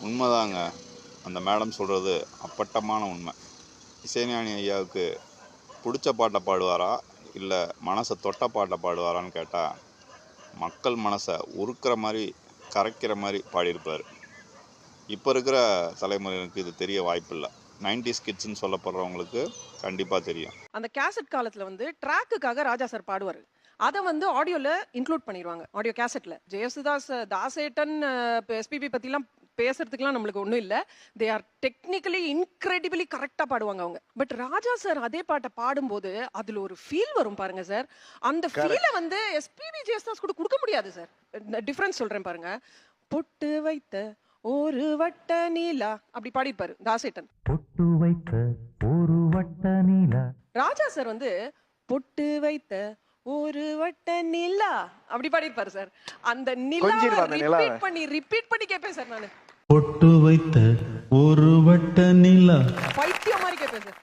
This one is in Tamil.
உண்மைதாங்க. அந்த மேடம் சொல்கிறது அப்பட்டமான உண்மை. இசைஞானி ஐயாவுக்கு பிடிச்ச பாட்டை பாடுவாரா இல்லை மனசை தொட்ட பாட்டை பாடுவாரான்னு கேட்டால் மக்கள் மனசை உருக்கிற மாதிரி கரைக்கிற மாதிரி பாடியிருப்பார். இப்போ இருக்கிற தலைமுறையினருக்கு இது தெரிய வாய்ப்பில்லை. 90s கிட்ஸ்ன்னு சொல்லப்படுறவங்களுக்கு கண்டிப்பாக தெரியும். அந்த கேசட் காலத்தில் வந்து ட்ராக்குக்காக ராஜா சார் பாடுவார். அதை வந்து ஆடியோவில் இன்க்ளூட் பண்ணிடுவாங்க, ஆடியோ கேசட்டில். ஜெயசுதாஸ், தாசேட்டன், எஸ்பிபி பற்றிலாம் பேசுறதுக்குலாம் நம்மளுக்கு ஒன்றும் இல்லை. தே ஆர் டெக்னிக்கலி இன்க்ரெடிபிளி கரெக்டாக பாடுவாங்க அவங்க. பட் ராஜா சார் அதே பாட்டை பாடும்போது அதில் ஒரு ஃபீல் வரும் பாருங்க சார். அந்த ஃபீலை வந்து எஸ்பிபி ஜெயசுதாஸ் கூட கொடுக்க முடியாது சார். டிஃப்ரென்ஸ் சொல்கிறேன் பாருங்க. பொட்டு வைத்த ஒரு வட்ட நீலா அப்படி பாடிப்பாரு தாசேட்டன். பொட்டு வைத்த ஒரு வட்ட நீலா. ராஜா சார் வந்து பொட்டு வைத்த ஒரு வட்ட நிலா அப்படி பாடிருப்பாரு சார். அந்த நிலா ரிப்பீட் பண்ணி கேட்பேன் சார் நானு. பொட்டு வைத்த ஒரு வட்ட நிலா பைத்தியம் மாதிரி கேட்பேன் சார்.